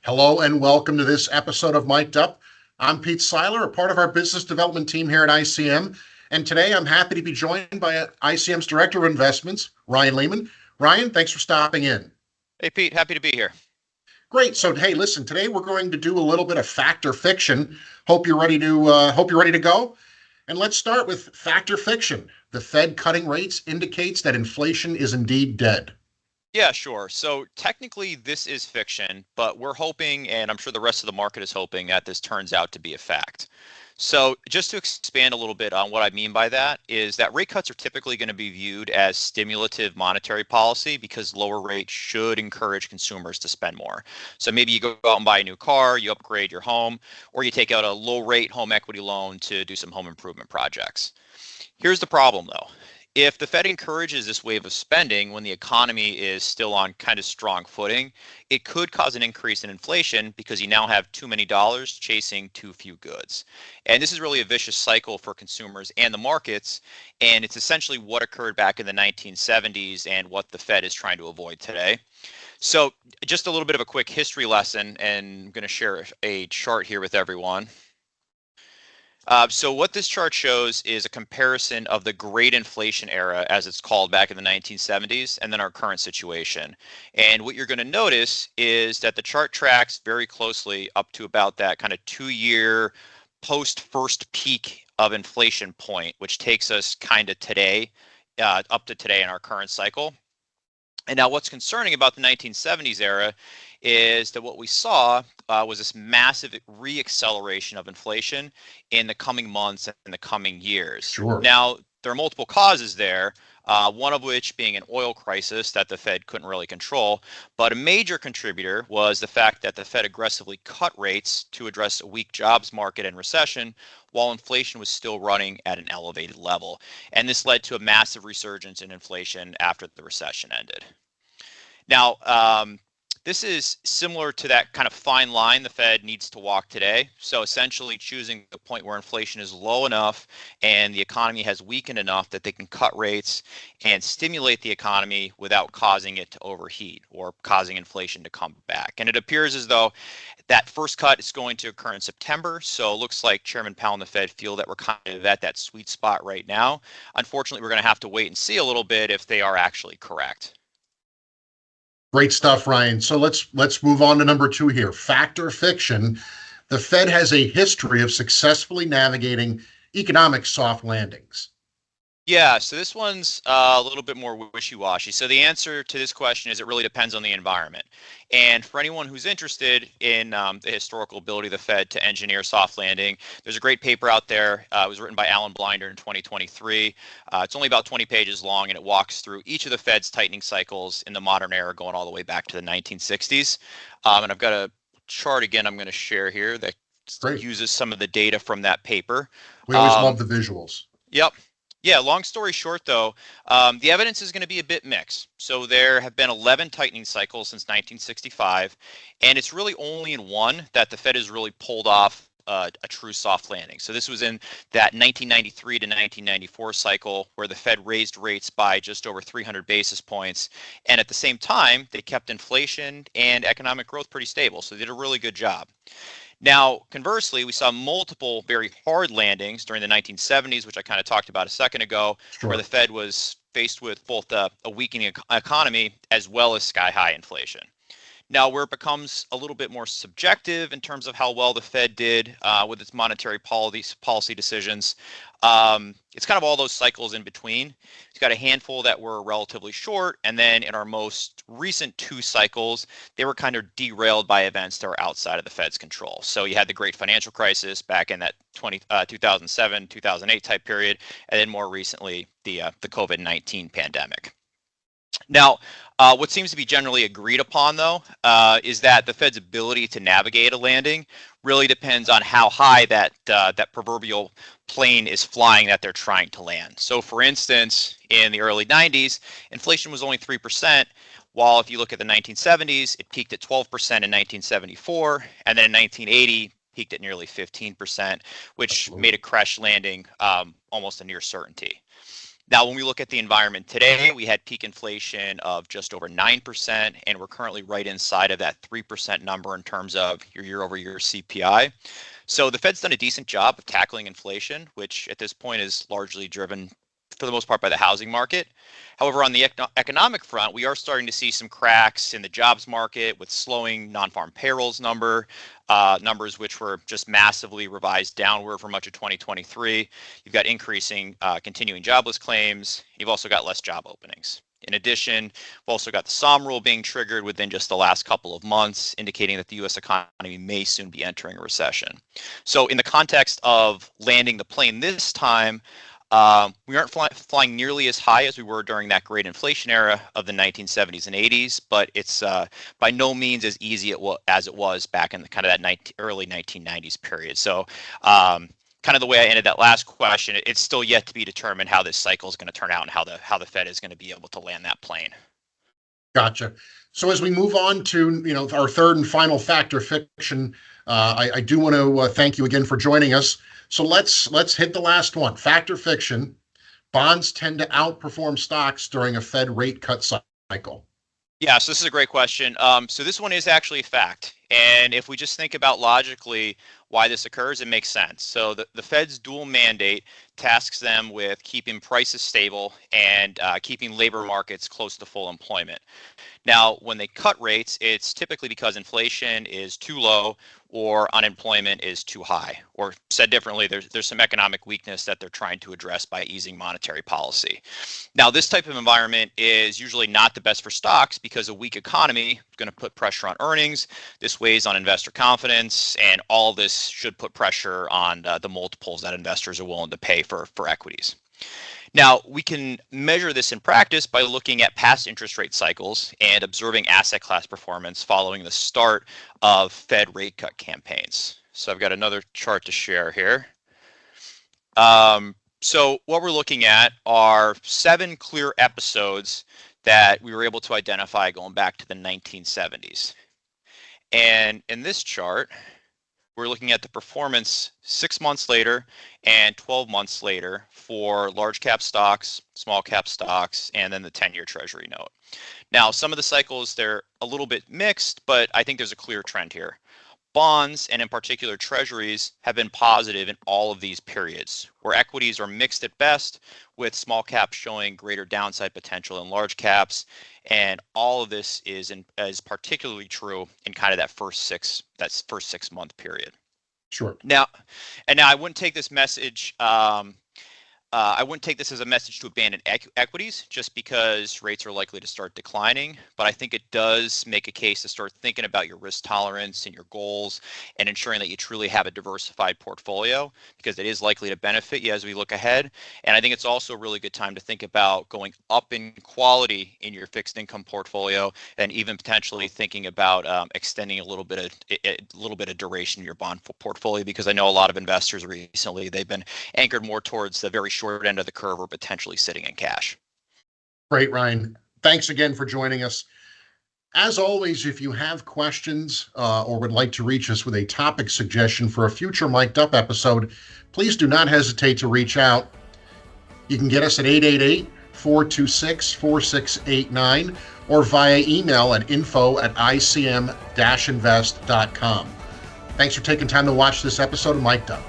Hello and welcome to this episode of Mic'd Up. I'm Pete Seyler, a part of our business development team here at iCM. And today I'm happy to be joined by iCM's Director of Investments, Ryan Lehman. Ryan, thanks for stopping in. Hey Pete, happy to be here. Great. So, hey, listen, today we're going to do a little bit of fact or fiction. Hope you're ready to go. And let's start with fact or fiction. The Fed cutting rates indicates that inflation is indeed dead. Yeah, sure. So technically this is fiction, but we're hoping, and I'm sure the rest of the market is hoping, that this turns out to be a fact. So just to expand a little bit on what I mean by that is that rate cuts are typically going to be viewed as stimulative monetary policy because lower rates should encourage consumers to spend more. So maybe you go out and buy a new car, you upgrade your home, or you take out a low rate home equity loan to do some home improvement projects. Here's the problem though. If the Fed encourages this wave of spending when the economy is still on kind of strong footing, it could cause an increase in inflation because you now have too many dollars chasing too few goods. And this is really a vicious cycle for consumers and the markets. And it's essentially what occurred back in the 1970s and what the Fed is trying to avoid today. So just a little bit of a quick history lesson, and I'm going to share a chart here with everyone. So what this chart shows is a comparison of the great inflation era, as it's called back in the 1970s, and then our current situation. And what you're going to notice is that the chart tracks very closely up to about that kind of 2 year post first peak of inflation point, which takes us kind of today, up to today in our current cycle. And now what's concerning about the 1970s era is that what we saw was this massive reacceleration of inflation in the coming months and the coming years. Sure. Now, there are multiple causes there, one of which being an oil crisis that the Fed couldn't really control. But a major contributor was the fact that the Fed aggressively cut rates to address a weak jobs market and recession while inflation was still running at an elevated level. And this led to a massive resurgence in inflation after the recession ended. Now, this is similar to that kind of fine line the Fed needs to walk today. So essentially choosing the point where inflation is low enough and the economy has weakened enough that they can cut rates and stimulate the economy without causing it to overheat or causing inflation to come back. And it appears as though that first cut is going to occur in September. So it looks like Chairman Powell and the Fed feel that we're kind of at that sweet spot right now. Unfortunately, we're going to have to wait and see a little bit if they are actually correct. Great stuff, Ryan. So let's move on to number two here. Fact or fiction? The Fed has a history of successfully navigating economic soft landings. Yeah, so this one's a little bit more wishy-washy. So the answer to this question is it really depends on the environment. And for anyone who's interested in the historical ability of the Fed to engineer soft landing, there's a great paper out there. It was written by Alan Blinder in 2023. It's only about 20 pages long, and it walks through each of the Fed's tightening cycles in the modern era, going all the way back to the 1960s. And I've got a chart again I'm going to share here that Great. uses some of the data from that paper. We always love the visuals. Yep. Yeah, long story short, though, the evidence is going to be a bit mixed. So there have been 11 tightening cycles since 1965, and it's really only in one that the Fed has really pulled off a true soft landing. So this was in that 1993 to 1994 cycle where the Fed raised rates by just over 300 basis points. And at the same time, they kept inflation and economic growth pretty stable. So they did a really good job. Now, conversely, we saw multiple very hard landings during the 1970s, which I kind of talked about a second ago, where the Sure. Fed was faced with both a weakening economy as well as sky high inflation. Now, where it becomes a little bit more subjective in terms of how well the Fed did with its monetary policy decisions, it's kind of all those cycles in between. It's got a handful that were relatively short, and then in our most recent two cycles, they were kind of derailed by events that were outside of the Fed's control. So you had the great financial crisis back in that 2007, 2008 type period, and then more recently, the COVID-19 pandemic. Now, what seems to be generally agreed upon, though, is that the Fed's ability to navigate a landing really depends on how high that proverbial plane is flying that they're trying to land. So, for instance, in the early 90s, inflation was only 3%, while if you look at the 1970s, it peaked at 12% in 1974, and then in 1980, peaked at nearly 15%, which Absolutely. made a crash landing almost a near certainty. Now, when we look at the environment today, we had peak inflation of just over 9%, and we're currently right inside of that 3% number in terms of your year-over-year CPI. So the Fed's done a decent job of tackling inflation, which at this point is largely driven for the most part by the housing market. However, on the economic front, we are starting to see some cracks in the jobs market with slowing non-farm payrolls numbers, which were just massively revised downward for much of 2023. You've got increasing continuing jobless claims. You've also got less job openings. In addition, we've also got the SOM rule being triggered within just the last couple of months, indicating that the U.S. economy may soon be entering a recession. So in the context of landing the plane this time, we aren't flying nearly as high as we were during that great inflation era of the 1970s and 80s, but it's by no means as easy as it was back in the kind of that early 1990s period. So kind of the way I ended that last question, it's still yet to be determined how this cycle is going to turn out and how the Fed is going to be able to land that plane. Gotcha. So as we move on to our third and final factor fiction, I do want to thank you again for joining us. So let's hit the last one. Factor fiction: bonds tend to outperform stocks during a Fed rate cut cycle. Yeah, so this is a great question. So this one is actually a fact. And if we just think about logically why this occurs, it makes sense. So the Fed's dual mandate tasks them with keeping prices stable and keeping labor markets close to full employment. Now, when they cut rates, it's typically because inflation is too low or unemployment is too high. Or said differently, there's some economic weakness that they're trying to address by easing monetary policy. Now, this type of environment is usually not the best for stocks because a weak economy is going to put pressure on earnings. This weighs on investor confidence, and all this should put pressure on the multiples that investors are willing to pay for equities. Now, we can measure this in practice by looking at past interest rate cycles and observing asset class performance following the start of Fed rate cut campaigns. So I've got another chart to share here. So what we're looking at are 7 clear episodes that we were able to identify going back to the 1970s. And in this chart, we're looking at the performance 6 months later and 12 months later for large cap stocks, small cap stocks, and then the 10-year Treasury note. Now, some of the cycles, they're a little bit mixed, but I think there's a clear trend here. Bonds, and in particular treasuries, have been positive in all of these periods, where equities are mixed at best, with small caps showing greater downside potential than large caps. And all of this is particularly true in kind of that first 6 month period. Sure. Now I wouldn't take this message. I wouldn't take this as a message to abandon equities just because rates are likely to start declining, but I think it does make a case to start thinking about your risk tolerance and your goals and ensuring that you truly have a diversified portfolio, because it is likely to benefit you as we look ahead. And I think it's also a really good time to think about going up in quality in your fixed income portfolio, and even potentially thinking about extending a little bit of duration in your bond portfolio, because I know a lot of investors recently, they've been anchored more towards the very short end of the curve or potentially sitting in cash. Great, Ryan. Thanks again for joining us. As always, if you have questions or would like to reach us with a topic suggestion for a future Mic'd Up episode, please do not hesitate to reach out. You can get us at 888-426-4689 or via email at info@icm-invest.com. Thanks for taking time to watch this episode of Mic'd Up.